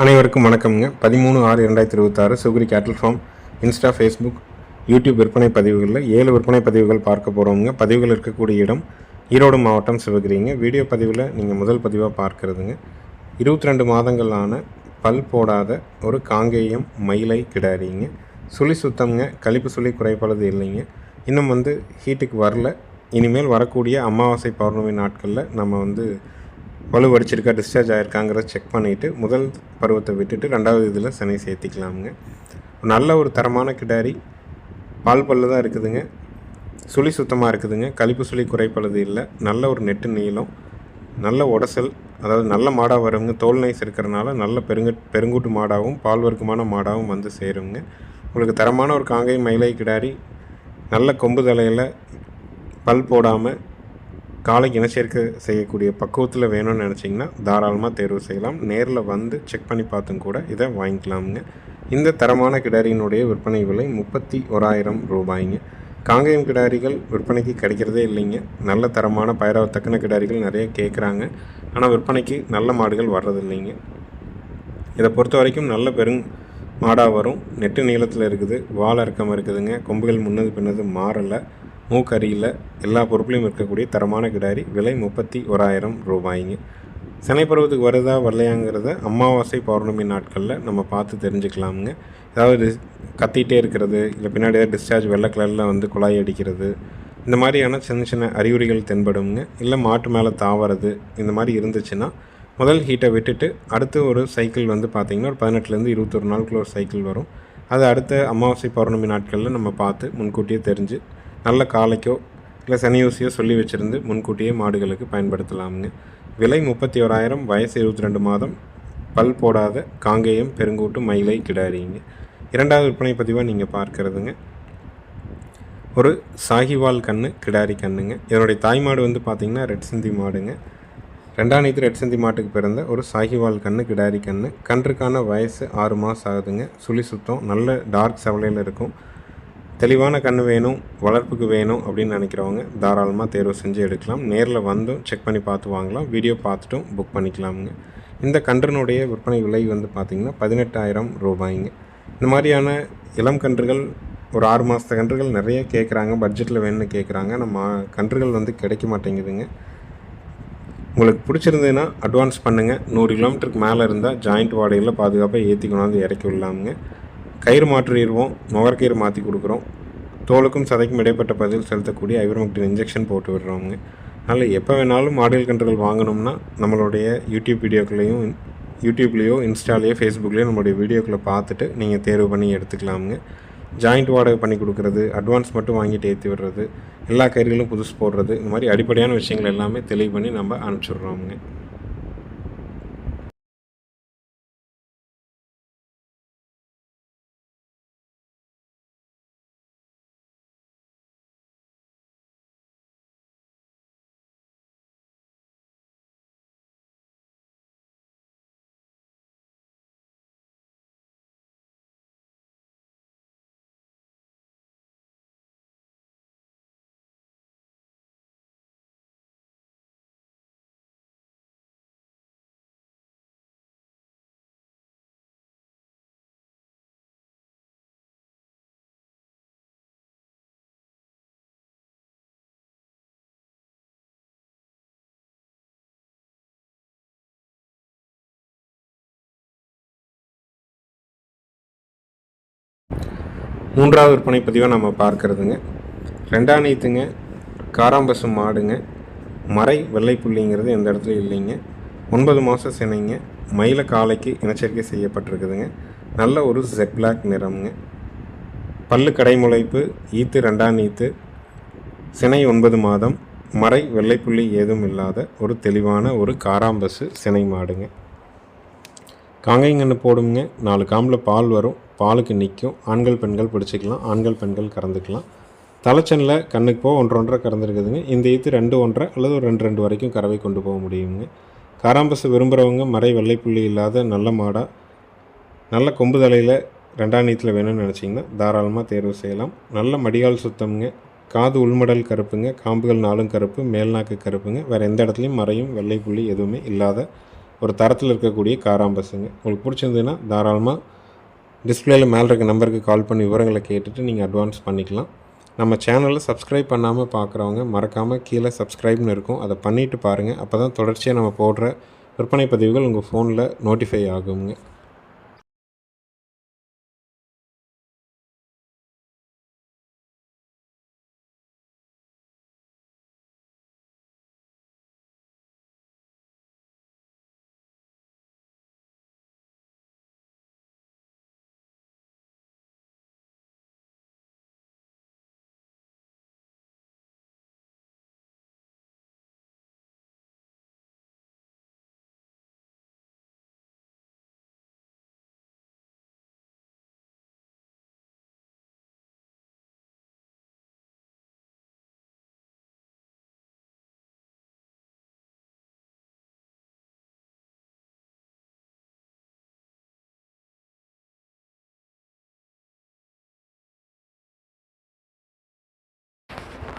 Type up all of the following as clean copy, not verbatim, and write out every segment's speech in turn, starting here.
அனைவருக்கும் வணக்கம்ங்க. 13/6/2026 சுகுரி கேட்டில் ஃபார்ம் இன்ஸ்டா, ஃபேஸ்புக், யூடியூப் விற்பனை பதிவுகளில் 7 விற்பனை பதிவுகள் பார்க்க போகிறோங்க. பதிவுகள் இருக்கக்கூடிய இடம் ஈரோடு மாவட்டம், சிவகிரிங்க. வீடியோ பதிவில் நீங்கள் முதல் பதிவாக பார்க்குறதுங்க 22 மாதங்களான பல் போடாத ஒரு காங்கேயம் மயிலை கிடாரிங்க. சுழி சுத்தம்ங்க, கழிப்பு சுழி குறைப்பளது இல்லைங்க. இன்னும் ஹீட்டுக்கு வரல. இனிமேல் வரக்கூடிய அமாவாசை பௌர்ணமி நாட்களில் நம்ம வலுவடிச்சிருக்கா, டிஸ்சார்ஜ் ஆகிருக்காங்கிறத செக் பண்ணிவிட்டு முதல் பருவத்தை விட்டுட்டு ரெண்டாவது இதில் சனி சேர்த்திக்கலாமுங்க. நல்ல ஒரு தரமான கிடாரி, பால் பல்லு தான் இருக்குதுங்க. சுழி சுத்தமாக இருக்குதுங்க, கழிப்பு சுழி குறைப்பளது இல்லை. நல்ல ஒரு நெட்டு நீளம், நல்ல உடசல், அதாவது நல்ல மாடாக வருங்க. தோல் நைஸ் இருக்கிறனால நல்ல பெருங்கூட்டு மாடாகவும் பால் வர்க்கமான மாடாகவும் வந்து சேருங்க. உங்களுக்கு தரமான ஒரு காங்கை மயிலை கிடாரி, நல்ல கொம்பு தலையில் பல் போடாமல் காலைக்கு இனச்சேர்க்கை செய்யக்கூடிய பக்குவத்தில் வேணும்னு நினச்சிங்கன்னா தாராளமாக தேர்வு செய்யலாம். நேரில் வந்து செக் பண்ணி பார்த்தும் கூட இதை வாங்கிக்கலாமுங்க. இந்த தரமான கிடாரியினுடைய விற்பனை விலை 31,000 ரூபாய்ங்க. காங்கேயம் கிடாரிகள் விற்பனைக்கு கிடைக்கிறதே இல்லைங்க. நல்ல தரமான பயிராவத்தக்கன கிடாரிகள் நிறைய கேட்குறாங்க, ஆனால் விற்பனைக்கு நல்ல மாடுகள் வர்றதில்லைங்க. இதை பொறுத்த வரைக்கும் நல்ல மாடாக வரும். நெட்டு நீளத்தில் இருக்குது, வால் இறக்கம் இருக்குதுங்க. கொம்புகள் முன்னது பின்னது மாறலை, மூக்கரியில் எல்லா பொருட்களையும் இருக்கக்கூடிய தரமான கிடாரி. விலை 31,000 ரூபாய்ங்க. சனை பருவத்துக்கு வருதா வரலையாங்கிறத அமாவாசை பௌர்ணமி நாட்களில் நம்ம பார்த்து தெரிஞ்சுக்கலாமுங்க. ஏதாவது கத்திகிட்டே இருக்கிறது, இல்லை பின்னாடி ஏதாவது டிஸ்சார்ஜ் வெள்ளை கலரில் குழாய் அடிக்கிறது, இந்த மாதிரியான சின்ன சின்ன அறிகுறிகள் தென்படுங்க. இல்லை மாட்டு மேலே தாவறது, இந்த மாதிரி இருந்துச்சுன்னா முதல் ஹீட்டை விட்டுட்டு அடுத்து ஒரு சைக்கிள் பார்த்திங்கன்னா ஒரு 18லேருந்து 21 நாளுக்குள்ள ஒரு சைக்கிள் வரும். அது அடுத்த அமாவாசை பௌர்ணமி நாட்களில் நம்ம பார்த்து முன்கூட்டியே தெரிஞ்சு நல்ல காலைக்கோ இல்லை சனியூசியோ சொல்லி வச்சுருந்து முன்கூட்டியே மாடுகளுக்கு பயன்படுத்தலாமுங்க. விலை 31,000, வயசு 22 மாதம், பல் போடாத காங்கேயம் பெருங்கூட்டு மயிலை கிடாரிங்க. இரண்டாவது விற்பனை பதிவாக நீங்கள் பார்க்குறதுங்க ஒரு சாகிவால் கன்று கிடாரி கண்ணுங்க. இதனுடைய தாய் மாடு பார்த்திங்கன்னா ரெட் சிந்தி மாடுங்க. ரெண்டாம் நீத்து ரெட் சிந்தி மாட்டுக்கு பிறந்த ஒரு சாகிவால் கன்று கிடாரி கன்று. கன்றுக்கான வயசு 6 மாதம் ஆகுதுங்க. சுழி சுத்தம், நல்ல டார்க் செவலையில் இருக்கும். தெளிவான கன்று வேணும், வளர்ப்புக்கு வேணும் அப்படின்னு நினைக்கிறவங்க தாராளமாக தேர்வு செஞ்சு எடுக்கலாம். நேரில் வந்தும் செக் பண்ணி பார்த்து வாங்கலாம், வீடியோ பார்த்துட்டும் புக் பண்ணிக்கலாமுங்க. இந்த கன்றினுடைய விற்பனை விலை பார்த்திங்கன்னா 18,000 ரூபாய்ங்க. இந்த மாதிரியான இளம் கன்றுகள் ஒரு 6 மாதத்து கன்றுகள் நிறைய கேட்குறாங்க, பட்ஜெட்டில் வேணும்னு கேட்குறாங்க. நம்ம கன்றுகள் கிடைக்க மாட்டேங்குதுங்க. உங்களுக்கு பிடிச்சிருந்ததுன்னா அட்வான்ஸ் பண்ணுங்கள். 100 கிலோமீட்டருக்கு மேலே இருந்தால் ஜாயிண்ட் வாடகையில் பாதுகாப்பாக ஏற்றி கொண்டாந்து இறக்கி விடலாமுங்க. கயிறு மாற்றிடுவோம், முகர்கயிறு மாற்றி கொடுக்குறோம். தோலுக்கும் சதைக்கும் இடைப்பட்ட பதில் செலுத்தக்கூடிய ஐவர்மெக்டின் இன்ஜெக்ஷன் போட்டு விடுறோங்க. அதனால் எப்போ வேணாலும் மாடுகள் கன்றுகள் வாங்கணும்னா நம்மளுடைய யூடியூப்லேயோ இன்ஸ்டாலேயோ ஃபேஸ்புக்லேயோ நம்மளுடைய வீடியோக்களை பார்த்துட்டு நீங்கள் தேர்வு பண்ணி எடுத்துக்கலாமுங்க. ஜாயிண்ட் வாடகை பண்ணி கொடுக்குறது, அட்வான்ஸ் மட்டும் வாங்கிட்டு ஏற்றி விடுறது, எல்லா கயிறுகளும் புதுசு போடுறது, இந்த மாதிரி அடிப்படையான விஷயங்கள் எல்லாமே தெளிவு பண்ணி நம்ம அனுப்பிச்சிடுறோமுங்க. மூன்றாவது விற்பனை பதிவாக நம்ம பார்க்குறதுங்க ரெண்டாம் நீத்துங்க காராம்பசு மாடுங்க. மறை வெள்ளைப்புள்ளிங்கிறது எந்த இடத்துலையும் இல்லைங்க. 9 மாதம் சினைங்க. மயில காலைக்கு இனச்சேர்க்கை செய்யப்பட்டிருக்குதுங்க. நல்ல ஒரு ஜெட் பிளாக் நிறம்ங்க. பல்லு கடைமுளைப்பு, ஈத்து ரெண்டாம் நீத்து, சினை 9 மாதம், மறை வெள்ளைப்புள்ளி ஏதும் இல்லாத ஒரு தெளிவான ஒரு காராம்பசு சினை மாடுங்க. காங்கைங்கன்று போடுங்க. 4 காம்பில் பால் வரும், பாலுக்கு நிற்கும். ஆண்கள் பெண்கள் பிடிச்சிக்கலாம், ஆண்கள் பெண்கள் கறந்துக்கலாம். தலைச்சனில் கண்ணுக்கு போக 1.5 கறந்துருக்குதுங்க. இந்த ஈத்து 2 1/2 அல்லது ஒரு 2 வரைக்கும் கறவை கொண்டு போக முடியுங்க. காராம்பசு விரும்புகிறவங்க மறை வெள்ளைப்புள்ளி இல்லாத நல்ல மாடாக, நல்ல கொம்பு தலையில் ரெண்டாம் நீத்தில் வேணும்னு நினச்சிங்கன்னா தாராளமாக தேர்வு செய்யலாம். நல்ல மடிகால் சுத்தம்ங்க. காது உள்மடல் கருப்புங்க. காம்புகள் 4 கருப்பு, மேல்நாக்கு கருப்புங்க. வேறு எந்த இடத்துலையும் மறையும் வெள்ளைப்புள்ளி எதுவுமே இல்லாத ஒரு தரத்தில் இருக்கக்கூடிய காராம்பஸுங்க. உங்களுக்கு பிடிச்சிருந்ததுன்னா தாராளமாக டிஸ்பிளேயில் மேலே இருக்க நம்பருக்கு கால் பண்ணி விவரங்களை கேட்டுட்டு நீங்கள் அட்வான்ஸ் பண்ணிக்கலாம். நம்ம சேனலில் சப்ஸ்கிரைப் பண்ணாமல் பார்க்குறவங்க மறக்காமல் கீழே சப்ஸ்கிரைப்னு இருக்கும், அதை பண்ணிவிட்டு பாருங்கள். அப்போ தான் தொடர்ச்சியாக நம்ம போடுற விற்பனை பதிவுகள் உங்கள் ஃபோனில் நோட்டிஃபை ஆகுங்க.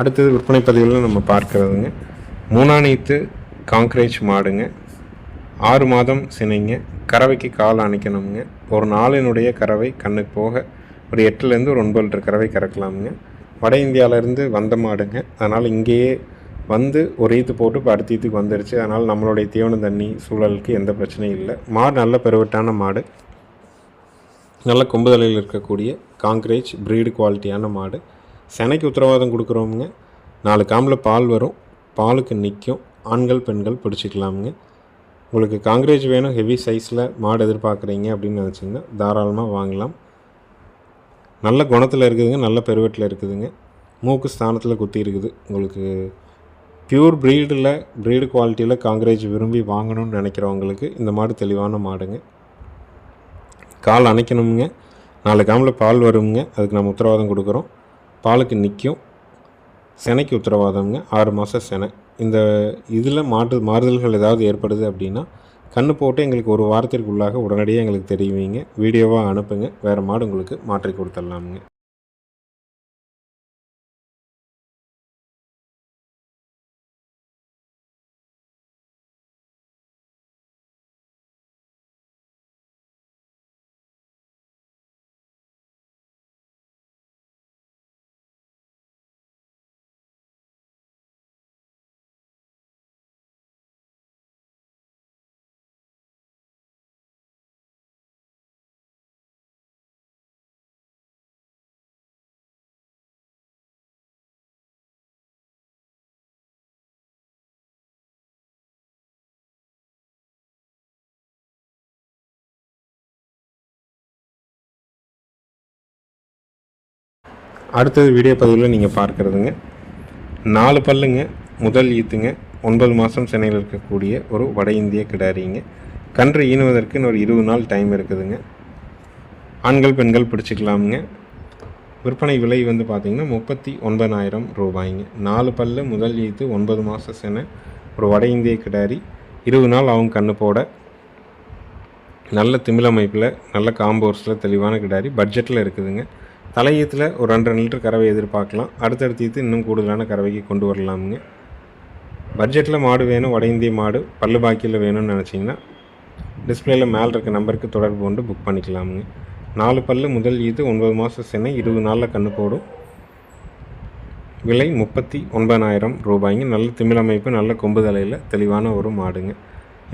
அடுத்தது விற்பனை பதிவில் நம்ம பார்க்குறதுங்க, மூணாநீத்து காங்க்ரேஜ் மாடுங்க. 6 மாதம் சினைங்க. கறவைக்கு கால் அணைக்கணுங்க. ஒரு நாளினுடைய கறவை கண்ணுக்கு போக ஒரு 8லேருந்து ஒரு 9 லிட்டர் கறவை கறக்கலாமுங்க. வட இந்தியாவிலேருந்து வந்த மாடுங்க. அதனால் இங்கேயே வந்து ஒரு ஈத்து போட்டு இப்போ அடுத்த ஈத்துக்கு வந்துடுச்சு. அதனால் நம்மளுடைய தீவன தண்ணி சூழலுக்கு எந்த பிரச்சனையும் இல்லை. மாடு நல்ல பெருவட்டான மாடு, நல்ல கொம்புதலையில் இருக்கக்கூடிய காங்க்ரேஜ் ப்ரீடு குவாலிட்டியான மாடு. செனைக்கு உத்தரவாதம் கொடுக்குறோமுங்க. 4 காம்பில் பால் வரும், பாலுக்கு நிற்கும். ஆண்கள் பெண்கள் பிடிச்சிக்கலாமுங்க. உங்களுக்கு காங்க்ரேஜ் வேணும், ஹெவி சைஸில் மாடு எதிர்பார்க்குறீங்க அப்படின்னு நினச்சிங்கன்னா தாராளமாக வாங்கலாம். நல்ல குணத்தில் இருக்குதுங்க, நல்ல பெருவெட்டில் இருக்குதுங்க. மூக்கு ஸ்தானத்தில் குத்தி இருக்குது. உங்களுக்கு பியூர் ப்ரீடு குவாலிட்டியில் காங்க்ரேஜ் விரும்பி வாங்கணும்னு நினைக்கிறவங்களுக்கு இந்த மாடு தெளிவான மாடுங்க. கால் அணைக்கணுங்க. 4 காம்பில் பால் வருங்க, அதுக்கு நம்ம உத்தரவாதம் கொடுக்குறோம். பாலுக்கு நிற்கும். செனைக்கு உத்தரவாதம்ங்க, 6 மாதம் செனை. இந்த இதில் மாறுதல்கள் ஏதாவது ஏற்படுது அப்படின்னா கன்று போட்டு எங்களுக்கு ஒரு வாரத்திற்குள்ளாக உடனடியாக எங்களுக்கு தெரிவிங்க, வீடியோவாக அனுப்புங்க. வேறு மாடு உங்களுக்கு மாற்றி கொடுத்துடலாமுங்க. அடுத்தது வீடியோ பதிவில் நீங்கள் பார்க்குறதுங்க, 4 பல்லுங்க, முதல் ஈத்துங்க, 9 மாதம் சென்னையில் இருக்கக்கூடிய ஒரு வட இந்திய கிடாரிங்க. கன்று ஈனுவதற்கு இன்னொரு 20 நாள் டைம் இருக்குதுங்க. ஆண்கள் பெண்கள் பிடிச்சிக்கலாமுங்க. விற்பனை விலை வந்து பார்த்திங்கன்னா 39,000 ரூபாய்ங்க. 4 பல்லு, முதல் ஈத்து, 9 மாதம் செனை, ஒரு வட இந்திய கிடாரி. 20 நாள் அவங்க கன்று போட. நல்ல திமிழ் அமைப்பில், நல்ல காம்போர்ஸில் தெளிவான கிடாரி, பட்ஜெட்டில் இருக்குதுங்க. தலையீத்தில் ஒரு 2 லிட்டர் கறவை எதிர்பார்க்கலாம். அடுத்தடுத்து ஈத்து இன்னும் கூடுதலான கறவைக்கு கொண்டு வரலாமுங்க. பட்ஜெட்டில் மாடு வேணும், வட இந்திய மாடு, பல்லு பாக்கியில் வேணும்னு நினச்சிங்கன்னா டிஸ்பிளேயில் மேலே இருக்க நம்பருக்கு தொடர்பு கொண்டு புக் பண்ணிக்கலாமுங்க. 4 பல்லு, முதல் ஈத்து, 9 மாதம் செனை, 20 நாளில் கன்று போடும். விலை 39,000 ரூபாய்ங்க. நல்ல திமிழ் அமைப்பு, நல்ல கொம்பு தலையில் தெளிவான ஒரு மாடுங்க.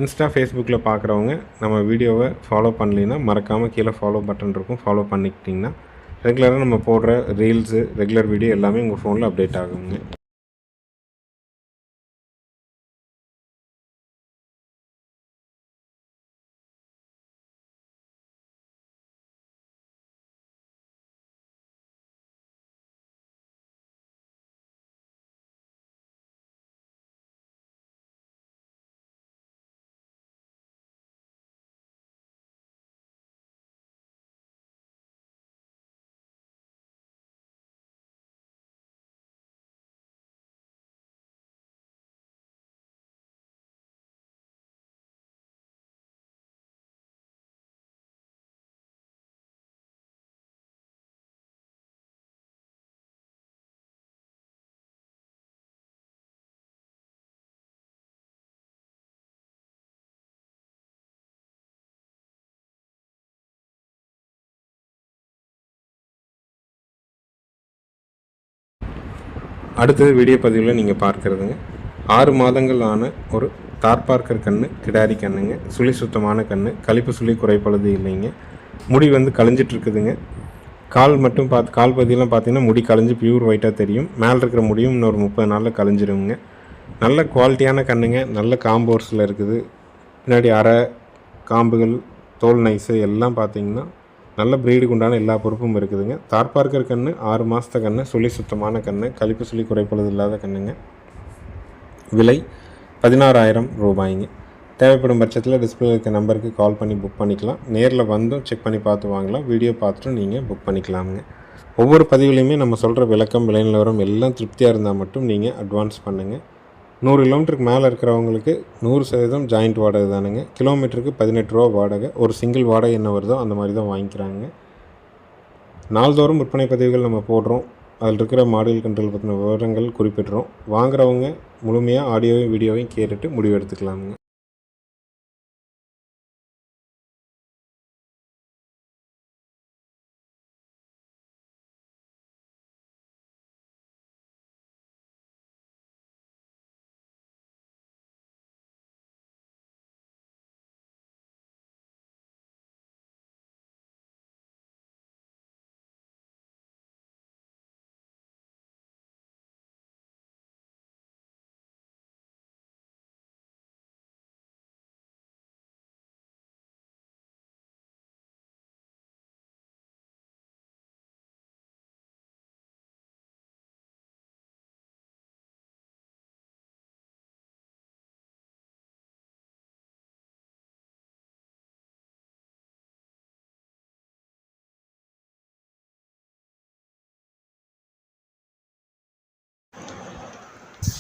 இன்ஸ்டா ஃபேஸ்புக்கில் பார்க்குறவங்க நம்ம வீடியோவை ஃபாலோ பண்ணலைன்னா மறக்காமல் கீழே ஃபாலோ பட்டன் இருக்கும், ஃபாலோ பண்ணிக்கிட்டிங்கன்னா ரெகுலராக நம்ம போடுற ரீல்ஸு, ரெகுலர் வீடியோ எல்லாமே உங்கள் ஃபோனில் அப்டேட் ஆகுங்க. அடுத்தது வீடியோ பதிவில் நீங்கள் பார்க்குறதுங்க 6 மாதங்கள் ஆன ஒரு தார்பார்க்கர் கன்று, கிடாரி கன்றுங்க. சுழி சுத்தமான கன்று, கழிப்பு சுழி குறைப்பழுது இல்லைங்க. முடி வந்து கழிஞ்சிட்டு இருக்குதுங்க. கால் மட்டும் கால் பகுதியெல்லாம் பார்த்தீங்கன்னா முடி கழிஞ்சு பியூர் ஒயிட்டாக தெரியும். மேலே இருக்கிற முடியும் இன்னொரு 30 நாளில் கழிஞ்சிருங்க. நல்ல குவாலிட்டியான கன்றுங்க, நல்ல காம்போர்ஸில் இருக்குது. பின்னாடி அரை காம்புகள், தோல் நைஸு எல்லாம் பார்த்தீங்கன்னா நல்ல ப்ரீடுக்கு உண்டான எல்லா பொறுப்பும் இருக்குதுங்க. தார்பார்க்கர் கன்று, 6 மாதத்த கன்று, சுழி சுத்தமான கன்று, கழிப்பு சுழி குறைப்பழுது இல்லாத கன்றுங்க. விலை 16,000 ரூபாய்ங்க. தேவைப்படும் பட்சத்தில் டிஸ்பிளே இருக்க நம்பருக்கு கால் பண்ணி புக் பண்ணிக்கலாம். நேரில் வந்தும் செக் பண்ணி பார்த்து வாங்கலாம். வீடியோ பார்த்துட்டு நீங்கள் புக் பண்ணிக்கலாமுங்க. ஒவ்வொரு பதிவுலையுமே நம்ம சொல்கிற விளக்கம், விலை நிலவரம் எல்லாம் திருப்தியாக இருந்தால் மட்டும் நீங்கள் அட்வான்ஸ் பண்ணுங்கள். 100 கிலோமீட்டருக்கு மேலே இருக்கிறவங்களுக்கு 100% ஜாயிண்ட் வாடகை தானுங்க. கிலோமீட்டருக்கு 18 ரூபா வாடகை. ஒரு சிங்கிள் வாடகை என்ன வருதோ அந்த மாதிரி தான் வாங்கிக்கிறாங்க. நாள்தோறும் விற்பனை பதிவுகள் நம்ம போடுறோம். அதில் இருக்கிற மாடுகள் கன்றுகள் பற்றின விவரங்கள் குறிப்பிடுறோம். வாங்குறவங்க முழுமையாக ஆடியோவையும் வீடியோவையும் கேட்டுட்டு முடிவு எடுத்துக்கலாமுங்க.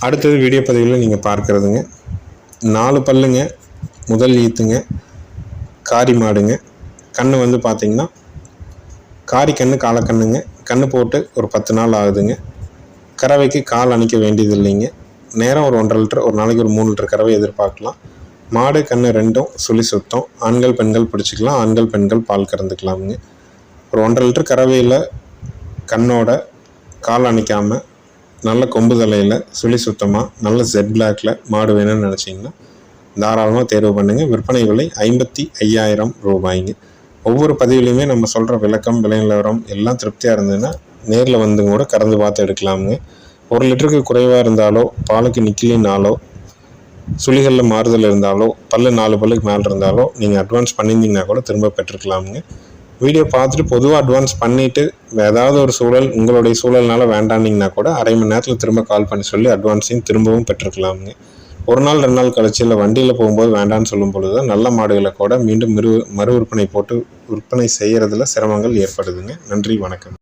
அடுத்தது வீடியோ பதிவில் நீங்கள் பார்க்குறதுங்க 4 பல்லுங்க, முதல் ஈத்துங்க, காரி மாடுங்க. கன்று வந்து பார்த்திங்கன்னா காரி கன்று, காலக்கண்ணுங்க. கன்று போட்டு ஒரு 10 நாள் ஆகுதுங்க. கறவைக்கு கால் அணிக்க வேண்டியது இல்லைங்க. நேரம் ஒரு 1.5 லிட்டர், ஒரு நாளைக்கு ஒரு 3 லிட்டர் கறவை எதிர்பார்க்கலாம். மாடு கன்று ரெண்டும் சுழி சுத்தம். ஆண்கள் பெண்கள் பிடிச்சிக்கலாம். ஆண்கள் பெண்கள் பால் கறந்துக்கலாமுங்க. ஒரு 1.5 லிட்டர் கறவையில் கண்ணோட கால் அணிக்காமல் நல்ல கொம்பு தலையில் சுழி சுத்தமாக நல்ல ஜெட் பிளாக்கில் மாடு வேணும்னு நினச்சிங்கன்னா தாராளமாக தேர்வு பண்ணுங்கள். விற்பனை விலை 55,000 ரூபாய்ங்க. ஒவ்வொரு பதிவுலையுமே நம்ம சொல்கிற விளக்கம், விலை நிலவரம் எல்லாம் திருப்தியாக இருந்ததுன்னா நேரில் வந்து கூட கறந்து பார்த்து எடுக்கலாமுங்க. 1 லிட்டருக்கு குறைவாக இருந்தாலோ, பாலுக்கு நிற்கலினாலோ, சுழிகளில் மாறுதல் இருந்தாலோ, 4 பல்லுக்கு மேலே இருந்தாலோ நீங்கள் அட்வான்ஸ் பண்ணியிருந்தீங்கன்னா கூட திரும்ப பெற்றுக்கலாமுங்க. வீடியோ பார்த்துட்டு பொதுவாக அட்வான்ஸ் பண்ணிவிட்டு ஏதாவது ஒரு சூழல் உங்களுடைய சூழல்னால வேண்டாண்டிங்கன்னா கூட அரை மணி நேரத்தில் திரும்ப கால் பண்ணி சொல்லி அட்வான்ஸையும் திரும்பவும் பெற்றுக்கலாமுங்க. 1 நாள் 2 நாள் கழிச்சு இல்லை வண்டியில் போகும்போது வேண்டான்னு சொல்லும் பொழுது தான் நல்ல மாடுகளை கூட மீண்டும் மறு விற்பனை போட்டு விற்பனை செய்கிறதுல சிரமங்கள் ஏற்படுதுங்க. நன்றி, வணக்கம்.